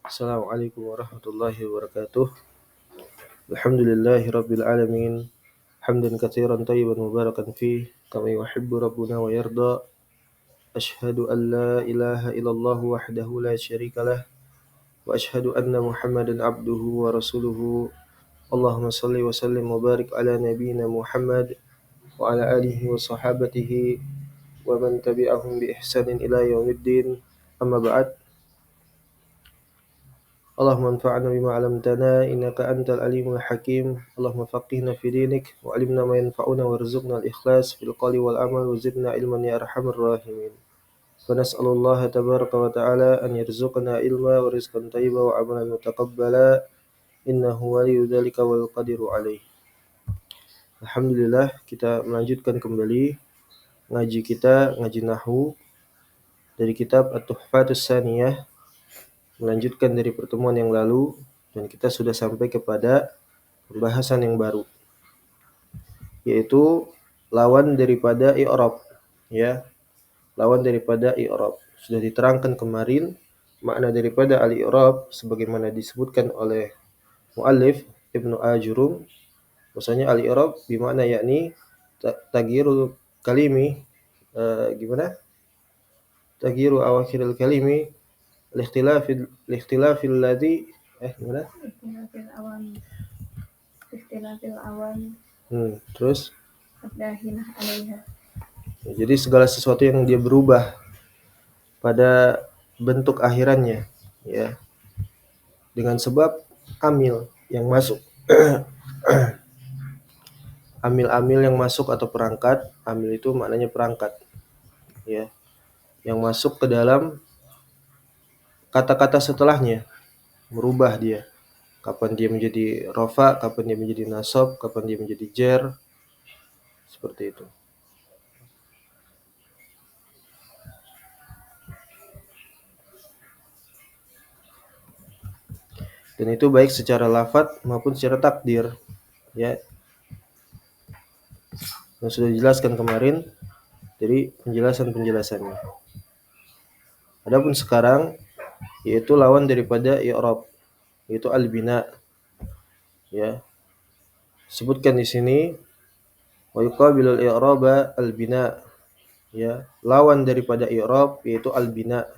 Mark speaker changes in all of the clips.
Speaker 1: Assalamualaikum warahmatullahi wabarakatuh. Alhamdulillahi rabbil alamin. Hamdan katsiran tayyiban mubarakan fih kama yuhibbu rabbuna wa yarda. Ashhadu an la ilaha illallah wahdahu la syarikalah wa ashhadu anna Muhammadan abduhu wa rasuluhu. Allahumma salli wa sallim wa barik ala nabiyyina Muhammad wa ala alihi wa sahabatihi wa man tabi'ahum bi ihsanin ila yaumiddin. Amma ba'd. اللهم انفعنا بما علمتنا إنك أنت العليم الحكيم. اللهم فقهنا في دينك وعلمنا ما ينفعنا وارزقنا الإخلاص في القول والعمل وزدنا علما يا أرحم الراحمين. فنسأل الله تبارك وتعالى أن يرزقنا علما ورزقا طيبا وعملا متقبلا إنه ولي ذلك والقدير عليه. Alhamdulillah, kita melanjutkan kembali ngaji nahwu dari kitab At-Tuhfatus Saniyah, melanjutkan dari pertemuan yang lalu, dan kita sudah sampai kepada pembahasan yang baru, yaitu lawan daripada i'rab, ya. Lawan daripada i'rab sudah diterangkan kemarin. Makna daripada al-i'rab sebagaimana disebutkan oleh muallif Ibnu Ajurum, bahwasanya al-i'rab bermakna yakni taghyirul kalimi, taghiru awakhiril kalimi likhtilafil ladzi
Speaker 2: ikhtilafil awam
Speaker 1: terus
Speaker 2: dahinah alaiha.
Speaker 1: Jadi segala sesuatu yang dia berubah pada bentuk akhirannya, ya, dengan sebab amil yang masuk. Amil-amil yang masuk atau perangkat. Amil itu maknanya perangkat, ya, yang masuk ke dalam kata-kata setelahnya, merubah dia. Kapan dia menjadi rofa, kapan dia menjadi nasab, kapan dia menjadi jer, seperti itu. Dan itu baik secara lafadz maupun secara takdir, ya. Yang sudah dijelaskan kemarin dari penjelasannya. Adapun sekarang yaitu lawan daripada i'rab, yaitu al-bina, ya. Sebutkan di sini wa yuqabilul i'raba al-bina, ya. Lawan daripada i'rab yaitu al-bina,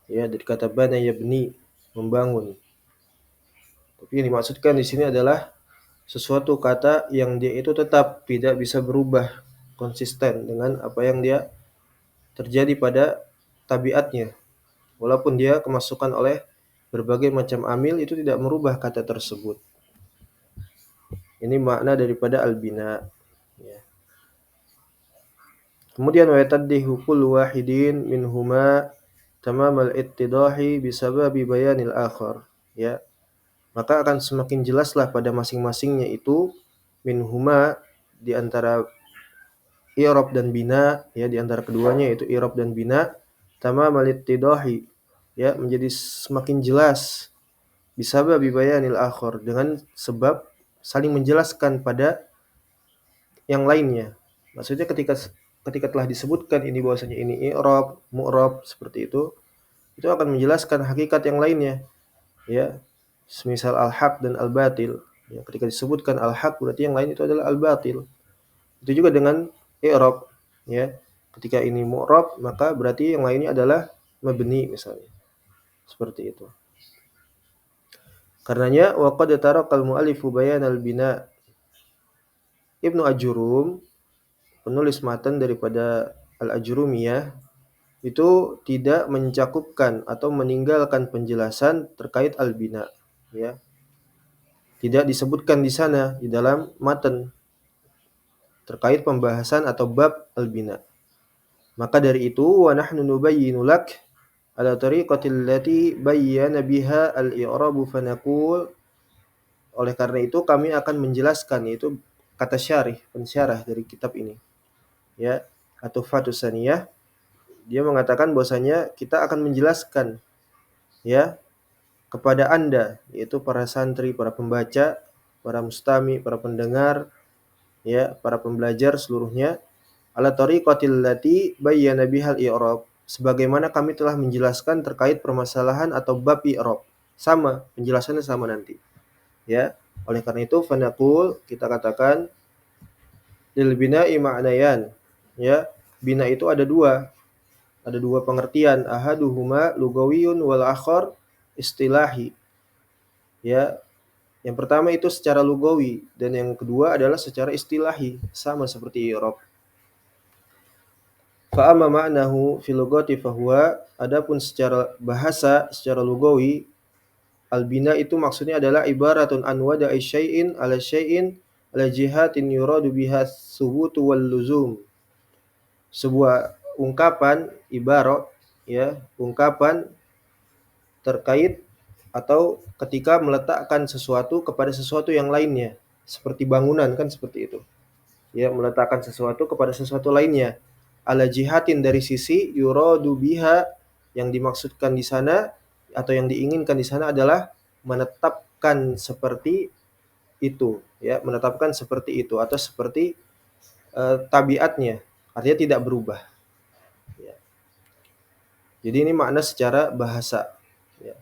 Speaker 1: ya, dari kata bana yabni, membangun. Tapi yang dimaksudkan di sini adalah sesuatu kata yang dia itu tetap tidak bisa berubah, konsisten dengan apa yang dia terjadi pada tabiatnya. Walaupun dia kemasukan oleh berbagai macam amil, itu tidak merubah kata tersebut. Ini makna daripada al-bina, ya. Kemudian wa yataddihu kullu wahidin minhuma tamamal ittidahi bisababi bayanil akhar, ya. Maka akan semakin jelaslah pada masing-masingnya itu minhuma, di antara i'rab dan bina, ya, di antara keduanya yaitu i'rab dan bina, tamamal ittidahi, ya, menjadi semakin jelas bisababi bayanil akhar, dengan sebab saling menjelaskan pada yang lainnya. Maksudnya ketika telah disebutkan ini bahwasanya ini i'rab, mu'rab, seperti itu akan menjelaskan hakikat yang lainnya, ya. Semisal al-haq dan al-batil, ya, ketika disebutkan al-haq berarti yang lain itu adalah al-batil. Itu juga dengan i'rab, ya. Ketika ini mu'rab maka berarti yang lainnya adalah mabni misalnya. Seperti itu. Karenanya wa qad tarakal mu'allifu bayanal bina. Ibnu Ajurum, penulis matan daripada Al-Ajurumiyah, itu tidak mencakupkan atau meninggalkan penjelasan terkait al-bina, ya. Tidak disebutkan di sana di dalam matan terkait pembahasan atau bab al-bina. Maka dari itu wa nahnu nubayyinu lak ala tariqatil lati bayyana biha al-i'rabu fanaqul. Oleh karena itu kami akan menjelaskan, yaitu kata syarih, pensyarah dari kitab ini, ya, At-Tuhfatus Saniyah, dia mengatakan bahwasanya kita akan menjelaskan, ya, kepada Anda, yaitu para santri, para pembaca, para mustami, para pendengar, ya, para pembelajar seluruhnya, ala tariqatil lati bayyana bihal i'rab, sebagaimana kami telah menjelaskan terkait permasalahan atau bab i'rab. Sama, penjelasannya sama nanti. Ya. Oleh karena itu fanaqul, kita katakan lil bina'i ma'nayan. Ya. Bina itu ada dua. Ada dua pengertian. Ahaduhuma lugawiyun wal akhar istilahi. Ya. Yang pertama itu secara lugawi dan yang kedua adalah secara istilahi, sama seperti i'rab. Fa amma ma'nahu fil lugati fahuwa, adapun secara bahasa, secara lugawi, al-bina itu maksudnya adalah ibaratun an wada'i syai'in ala jihatin yuradu biha thubutu wal luzum. Sebuah ungkapan ibarat, ya, ungkapan terkait atau ketika meletakkan sesuatu kepada sesuatu yang lainnya, seperti bangunan kan seperti itu. Ya, meletakkan sesuatu kepada sesuatu lainnya. Ala jihatin dari sisi yuradu biha, yang dimaksudkan di sana atau yang diinginkan di sana adalah menetapkan seperti itu, ya, menetapkan seperti itu atau seperti tabiatnya, artinya tidak berubah. Ya. Jadi ini makna secara bahasa. Ya.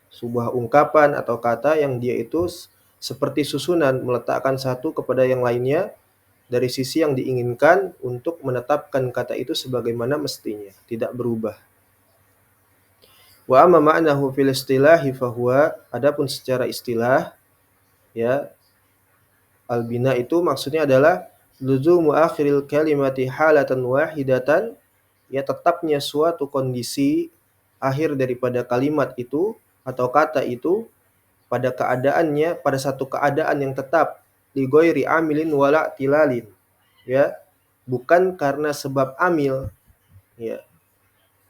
Speaker 1: Sebuah ungkapan atau kata yang dia itu seperti susunan, meletakkan satu kepada yang lainnya dari sisi yang diinginkan untuk menetapkan kata itu sebagaimana mestinya, tidak berubah. Wa amma ma'nahu fil istilahi fahuwa, adapun secara istilah, ya, al-bina itu maksudnya adalah luzumu akhiril kalimati halatan wahidatan, ya, tetapnya suatu kondisi akhir daripada kalimat itu atau kata itu pada keadaannya, pada satu keadaan yang tetap, li ghairi amilin wala tilalin, ya, bukan karena sebab amil, ya.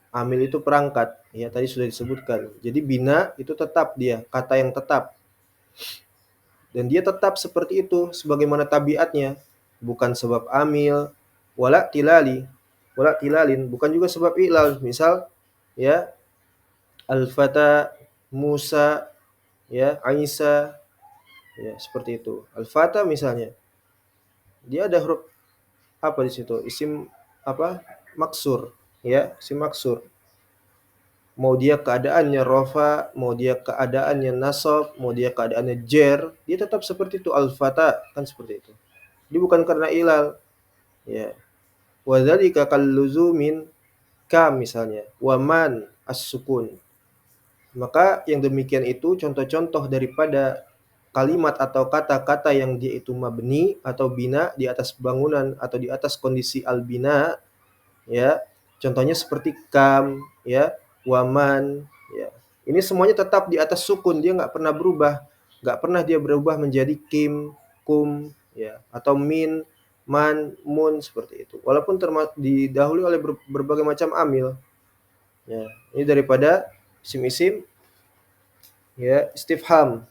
Speaker 1: Amil itu perangkat, ya, tadi sudah disebutkan. Jadi bina itu tetap, dia kata yang tetap, dan dia tetap seperti itu sebagaimana tabiatnya, bukan sebab amil wala tilalin, bukan juga sebab ilal. Misal, ya, al-fata Musa, ya, Isa, ya, seperti itu. Al-fata misalnya, dia ada huruf apa di situ? Isim apa? Maksur, ya, isim maksur. Mau dia keadaannya rofa, mau dia keadaannya nasab, mau dia keadaannya jer, dia tetap seperti itu, al-fata, kan seperti itu. Dia bukan karena ilal, ya. Wa dzalika kalluzumin ka misalnya, wa man as-sukun. Maka yang demikian itu contoh-contoh daripada kalimat atau kata-kata yang dia itu mabni atau bina di atas bangunan atau di atas kondisi al-bina, ya. Contohnya seperti kam, ya, waman, ya. Ini semuanya tetap di atas sukun, dia nggak pernah berubah, nggak pernah dia berubah menjadi kim, kum, ya, atau min, man, mun, seperti itu. Walaupun didahului oleh berbagai macam amil, ya. Ini daripada isim-isim, ya, istifham,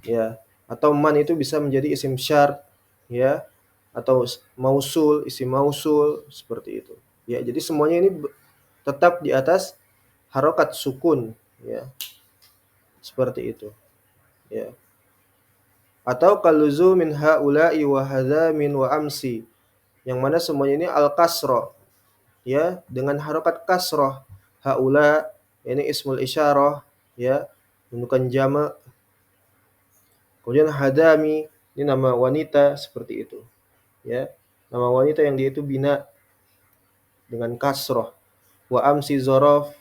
Speaker 1: ya, atau man itu bisa menjadi isim syart, ya, atau mausul, isim mausul, seperti itu. Ya, jadi semuanya ini tetap di atas harokat sukun, ya, seperti itu, ya. Atau kaluzu min haula'i wa hadza min wa amsi, yang mana semuanya ini al kasroh, ya, dengan harokat kasroh. Haula ini ismul isyarah, ya, menunjukkan jama'. Kemudian hadami ini nama wanita, seperti itu, ya, nama wanita yang dia itu bina dengan kasroh. Wa amsi zorof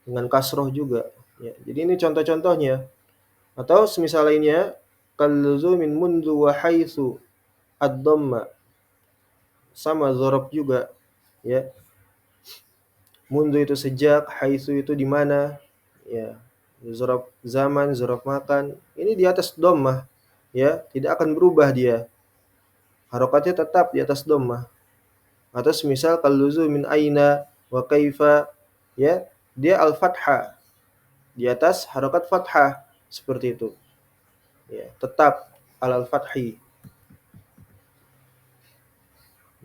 Speaker 1: dengan kasroh juga, ya. Jadi ini contoh-contohnya. Atau semisal lainnya, kalluzu min mundu wa haitsu ad-dhamma, sama zorof juga, ya. Mundu itu sejak, haitsu itu di mana, ya. Zorof zaman, zorof makan, ini di atas dhammah, ya, tidak akan berubah dia. Harokatnya tetap di atas dhammah. Atau semisal kalluzu min aina wa kaifa, ya, dia al-fathah, di atas harokat fathah, seperti itu, ya, tetap al-fathi,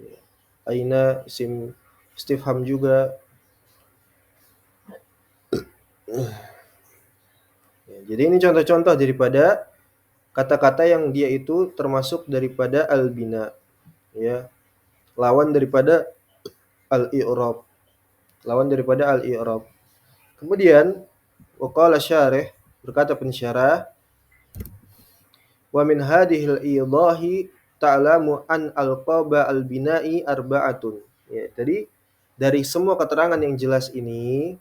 Speaker 1: ya. Aina isim istifham juga, ya. Jadi ini contoh-contoh daripada kata-kata yang dia itu termasuk daripada al-bina, ya, lawan daripada al-i'rab. lawan daripada al-i'rab. Kemudian waqala syarih, berkata pensyarah, wa min hadhil idahi ta'lamu an alqaba al-bina'i arba'atun. Ya, jadi dari semua keterangan yang jelas ini,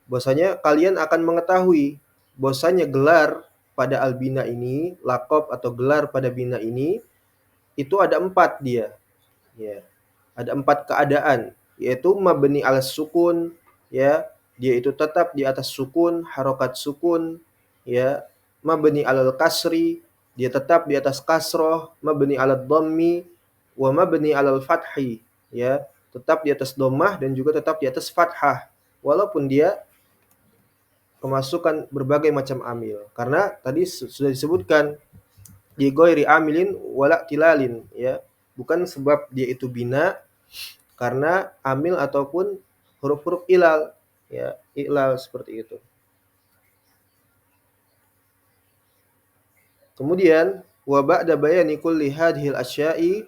Speaker 1: bahwasanya kalian akan mengetahui bahwasanya gelar pada al-bina ini, laqab atau gelar pada bina ini, itu ada 4 dia. Ya. Ada 4 keadaan, yaitu mabni al sukun, ya, dia itu tetap di atas sukun, harokat sukun, ya, mabni al kasri, dia tetap di atas kasroh, mabni al dhammi, wa mabni al fathi, ya, tetap di atas dhammah dan juga tetap di atas fathah, walaupun dia kemasukan berbagai macam amil. Karena tadi sudah disebutkan di ghairi amilin wala tilalin, ya. Bukan sebab dia itu bina karena amil ataupun huruf-huruf ilal, ya, ilal seperti itu. Kemudian wa ba'da bayani kulli hadhil asya'i,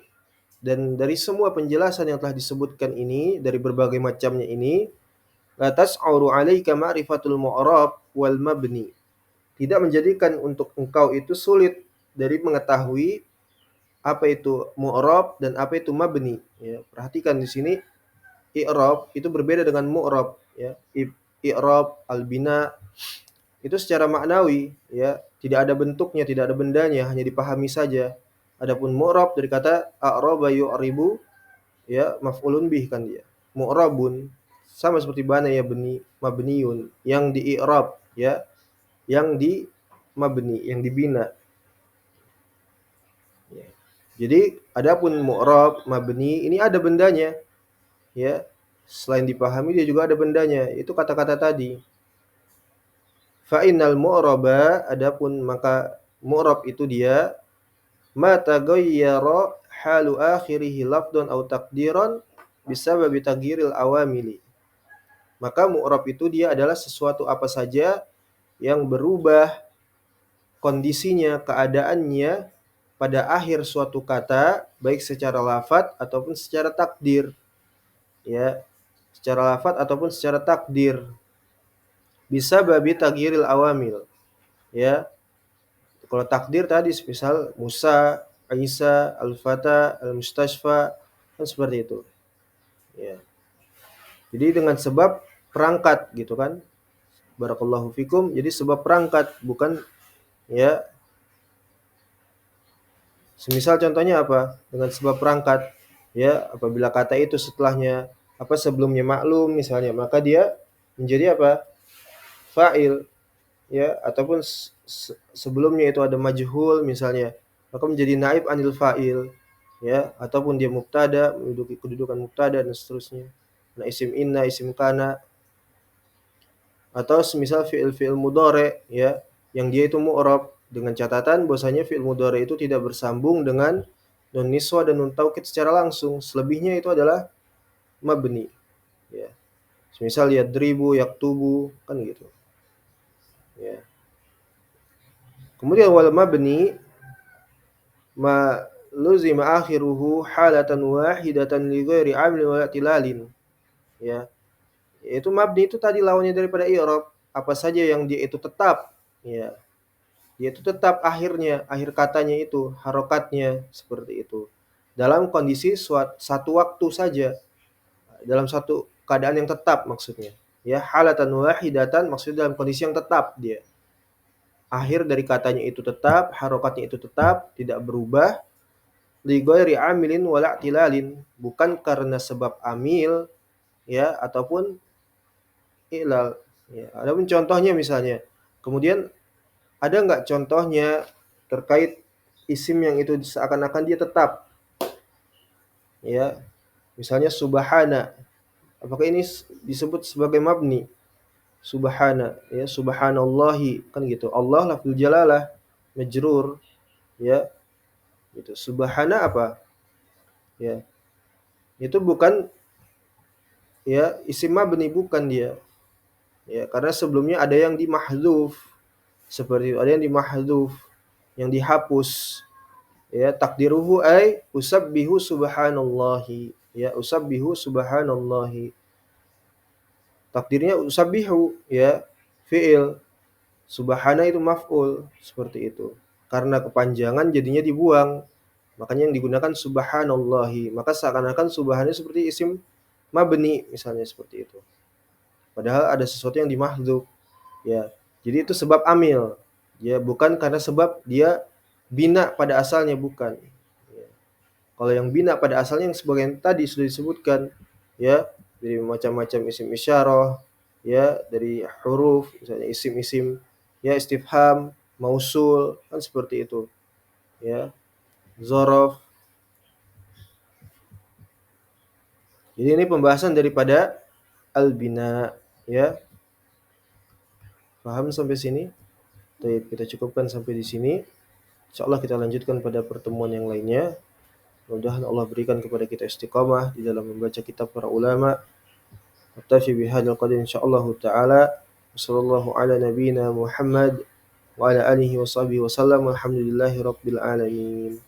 Speaker 1: dan dari semua penjelasan yang telah disebutkan ini, dari berbagai macamnya ini, la tas'auru 'alaika ma'rifatul mu'rab wal mabni. Tidak menjadikan untuk engkau itu sulit dari mengetahui apa itu mu'rab dan apa itu mabni, ya. Perhatikan di sini i'rab itu berbeda dengan mu'rab, ya. I'rab, al-bina itu secara maknawi, ya, tidak ada bentuknya, tidak ada bendanya, hanya dipahami saja. Adapun mu'rab dari kata a'raba yu'ribu, ya, maf'ulun bih kan dia. Mu'rabun sama seperti bana ya beni, mabniun, yang di i'rab, ya, yang di mabni, yang dibina. Ya. Jadi adapun mu'rab, mabni ini ada bendanya, ya. Selain dipahami dia juga ada bendanya, itu kata-kata tadi. Fa innal mu'raba, adapun maka mu'rab itu dia ma taghayyara halu akhirih lafdhan aw taqdiran bisababi taghyiril awamili. Maka mu'rab itu dia adalah sesuatu apa saja yang berubah kondisinya, keadaannya pada akhir suatu kata, baik secara lafadz ataupun secara takdir, ya, secara lafadz ataupun secara takdir. Bisa babi taghyiril awamil, ya. Kalau takdir tadi misal Musa, Isa, Al-Fata, Al-Mustashfa, kan seperti itu. Ya. Jadi dengan sebab perangkat gitu kan. Barakallahu fikum. Jadi sebab perangkat bukan, ya. Semisal contohnya apa? Dengan sebab perangkat, ya, apabila kata itu setelahnya sebelumnya maklum misalnya, maka dia menjadi apa? Fa'il, ya, ataupun sebelumnya itu ada majhul misalnya, maka menjadi naib anil fa'il, ya, ataupun dia mubtada, menduduki kedudukan mubtada dan seterusnya. Nah, isim inna, isim kana, atau semisal fi'il mudhari, ya, yang dia itu mu'rab dengan catatan bahwasanya fi'il mudhari itu tidak bersambung dengan nun niswa dan nun taukid secara langsung, selebihnya itu adalah mabni, ya. Semisal yadribu, yaktubu, kan gitu. Ya. Kemudian wal mabni ma luzima akhiruhu halatan wahidatan li ghairi amil wa tilalin, ya. Yaitu mabni itu tadi lawannya daripada i'rab, apa saja yang dia itu tetap, ya. Dia itu tetap akhirnya, akhir katanya itu harokatnya seperti itu. Dalam kondisi satu waktu saja, dalam satu keadaan yang tetap maksudnya. Ya, halatan wahidatan maksudnya dalam kondisi yang tetap dia. Akhir dari katanya itu tetap, harokatnya itu tetap, tidak berubah. Li ghairi amilin wala tilalin, bukan karena sebab amil, ya, ataupun ilal, ya. Adapun contohnya misalnya, kemudian ada enggak contohnya terkait isim yang itu seakan-akan dia tetap, ya. Misalnya subhana, apakah ini disebut sebagai mabni? Subhana, ya, subhanallahi, kan gitu. Allah lafzul jalalah, majrur, ya. Gitu. Subhana apa? Ya. Itu bukan, ya, isim mabni, bukan dia. Ya, karena sebelumnya ada yang dimahdzuf. Seperti itu, ada yang dimahdzuf, yang dihapus. Ya, takdiruhu usabbihu subhanallahi. Ya, usabbihu subhanallahi. Takdirnya usabbihu, ya, fi'il. Subhana itu maf'ul, seperti itu. Karena kepanjangan jadinya dibuang. Makanya yang digunakan subhanallahi. Maka seakan-akan subhana seperti isim mabni, misalnya seperti itu. Padahal ada sesuatu yang dimahdzuf, ya. Jadi itu sebab amil. Ya, bukan karena sebab dia bina pada asalnya, bukan. Ya. Kalau yang bina pada asalnya yang sebagian tadi sudah disebutkan, ya, dari macam-macam isim isyarah, ya, dari huruf, misalnya isim-isim, ya, istifham, mausul, kan seperti itu, ya, zorof. Jadi ini pembahasan daripada al-bina, ya. Paham sampai sini? Baik, kita cukupkan sampai di sini. Insyaallah kita lanjutkan pada pertemuan yang lainnya. Mudah-mudahan Allah berikan kepada kita istiqamah di dalam membaca kitab para ulama. Naktafi bihadzal qadar insyaallah taala. Wassallallahu ala nabiyyina Muhammad wa ala alihi wa sahbihi wasallam. Alhamdulillahi rabbil alamin.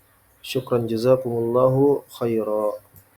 Speaker 1: Syukran jazakumullahu khairan.